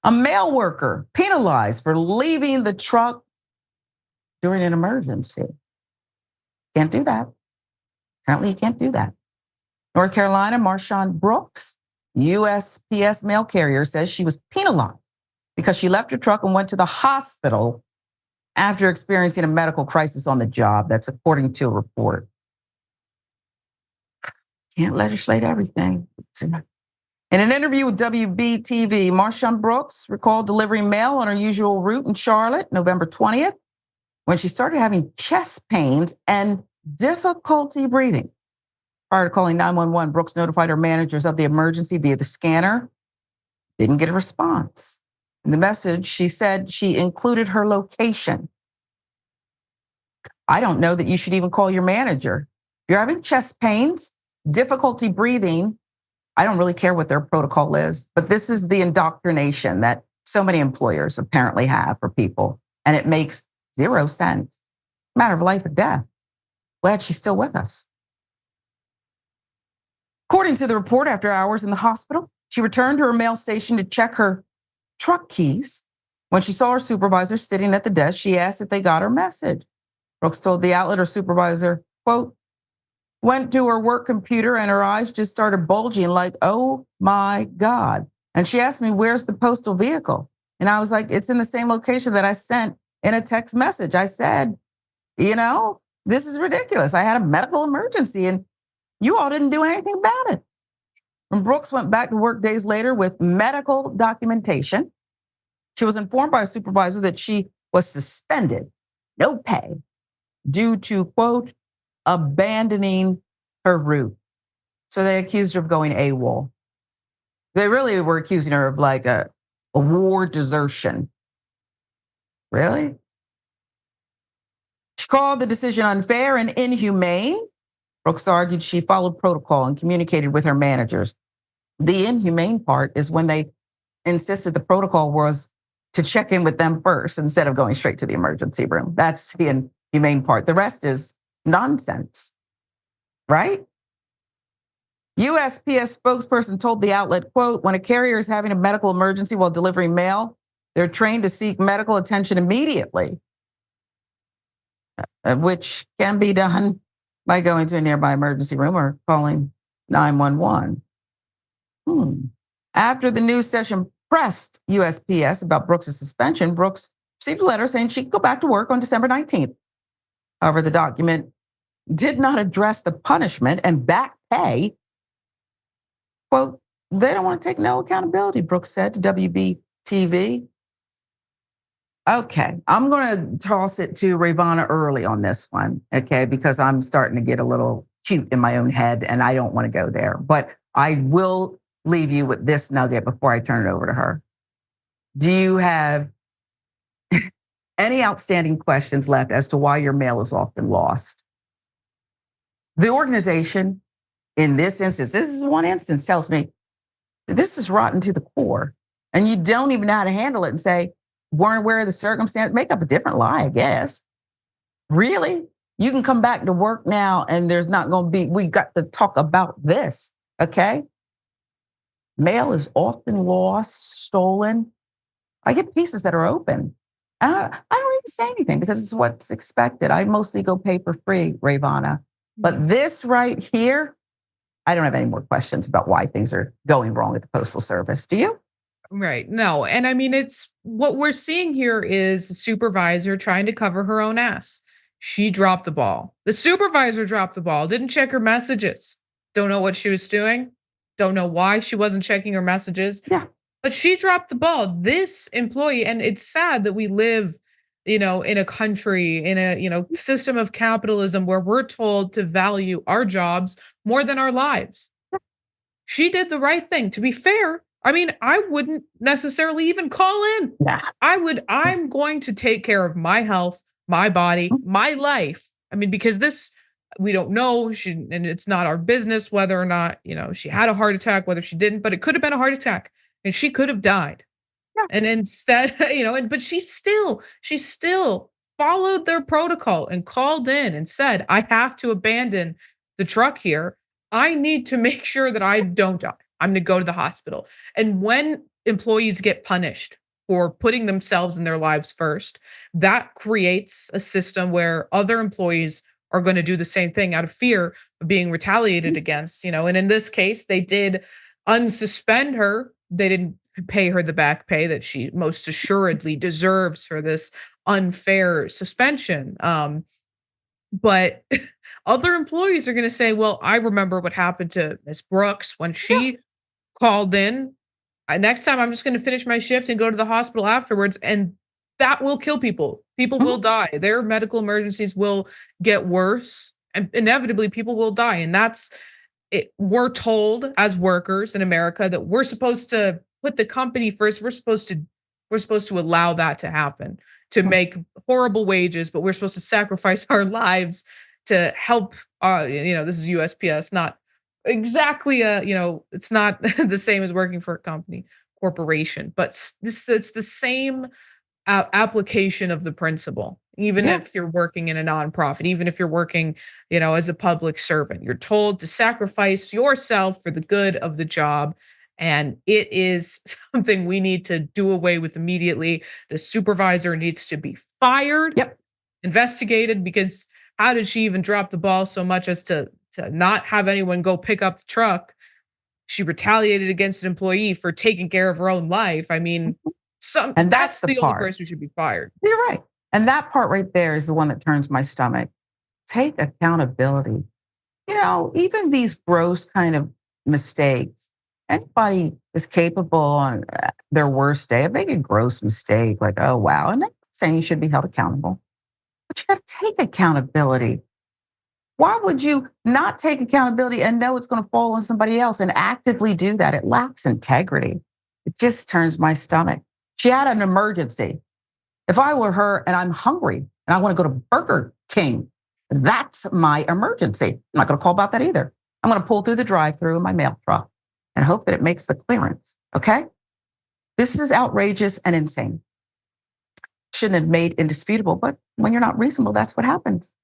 A mail worker penalized for leaving the truck during an emergency. Can't do that. Apparently, you can't do that. North Carolina, Marshun Brooks, USPS mail carrier, says she was penalized because she left her truck and went to the hospital after experiencing a medical crisis on the job. That's according to a report. Can't legislate everything. In an interview with WBTV, Marshun Brooks recalled delivering mail on her usual route in Charlotte, November 20th, when she started having chest pains and difficulty breathing. Prior to calling 911, Brooks notified her managers of the emergency via the scanner. Didn't get a response. In the message, she said she included her location. I don't know that you should even call your manager. If you're having chest pains, difficulty breathing, I don't really care what their protocol is, but this is the indoctrination that so many employers apparently have for people, and it makes zero sense. Matter of life or death. Glad she's still with us. According to the report, after hours in the hospital, she returned to her mail station to check her truck keys. When she saw her supervisor sitting at the desk, she asked if they got her message. Brooks told the outlet her supervisor, quote, went to her work computer and her eyes just started bulging like, oh my God. And she asked me, where's the postal vehicle? And I was like, it's in the same location that I sent in a text message. I said, this is ridiculous. I had a medical emergency and you all didn't do anything about it. When Brooks went back to work days later with medical documentation, she was informed by a supervisor that she was suspended, no pay, due to, quote, abandoning her route. So they accused her of going AWOL. They really were accusing her of like a war desertion. Really? She called the decision unfair and inhumane. Brooks argued she followed protocol and communicated with her managers. The inhumane part is when they insisted the protocol was to check in with them first instead of going straight to the emergency room. That's the inhumane part. The rest is nonsense, right? USPS spokesperson told the outlet, quote, when a carrier is having a medical emergency while delivering mail, they're trained to seek medical attention immediately, which can be done by going to a nearby emergency room or calling 911. After the news session pressed USPS about Brooks' suspension, Brooks received a letter saying she could go back to work on December 19th. However, the document did not address the punishment and back pay. Quote, they don't want to take no accountability, Brooks said to WBTV. Okay, I'm going to toss it to Rayyvana early on this one, okay, because I'm starting to get a little cute in my own head and I don't want to go there. But I will leave you with this nugget before I turn it over to her. Do you have any outstanding questions left as to why your mail is often lost? The organization, in this instance, this is one instance, tells me this is rotten to the core. And you don't even know how to handle it and say, weren't aware of the circumstance, make up a different lie, I guess. Really? You can come back to work now and there's not going to be, we got to talk about this, okay? Mail is often lost, stolen. I get pieces that are open. I don't even say anything because it's what's expected. I mostly go paper free, Rayyvana. But this right here, I don't have any more questions about why things are going wrong at the Postal Service. Do you? Right. No. And I mean, it's what we're seeing here is a supervisor trying to cover her own ass. She dropped the ball. The supervisor dropped the ball, didn't check her messages. Don't know what she was doing. Don't know why she wasn't checking her messages. Yeah. But she dropped the ball. This employee, and it's sad that we live, in a country, in a, system of capitalism where we're told to value our jobs more than our lives. She did the right thing. To be fair, I mean, I wouldn't necessarily even call in. Yeah. I'm going to take care of my health, my body, my life. I mean, because we don't know, and it's not our business whether or not, she had a heart attack, whether she didn't, but it could have been a heart attack and she could have died. Yeah. And instead, but she still followed their protocol and called in and said, I have to abandon the truck here. I need to make sure that I don't die. I'm going to go to the hospital. And when employees get punished for putting themselves and their lives first, that creates a system where other employees are going to do the same thing out of fear of being retaliated against, and in this case, they did unsuspend her. They didn't pay her the back pay that she most assuredly deserves for this unfair suspension. But other employees are going to say, well, I remember what happened to Miss Brooks when Yeah. she called in. Next time, I'm just going to finish my shift and go to the hospital afterwards. And that will kill people. People will Mhm. die. Their medical emergencies will get worse. And inevitably, people will die. And that's it. We're told as workers in America that we're supposed to put the company first. We're supposed to allow that to happen, to make horrible wages, but we're supposed to sacrifice our lives to help. This is USPS, not exactly it's not the same as working for a company corporation, but it's the same application of the principle. Even Yeah. if you're working in a nonprofit, even if you're working, as a public servant, you're told to sacrifice yourself for the good of the job. And it is something we need to do away with immediately. The supervisor needs to be fired, Yep. investigated, because how did she even drop the ball so much as to not have anyone go pick up the truck? She retaliated against an employee for taking care of her own life. I mean, And that's that's the the only part. person who should be fired. You're right. And that part right there is the one that turns my stomach. Take accountability. Even these gross kind of mistakes, anybody is capable on their worst day of making a gross mistake, like, oh, wow. And I'm not saying you should be held accountable, but you got to take accountability. Why would you not take accountability and know it's going to fall on somebody else and actively do that? It lacks integrity. It just turns my stomach. She had an emergency. If I were her and I'm hungry and I want to go to Burger King, that's my emergency. I'm not going to call about that either. I'm going to pull through the drive-through in my mail truck and hope that it makes the clearance. Okay? This is outrageous and insane. Shouldn't have made indisputable, but when you're not reasonable, that's what happens.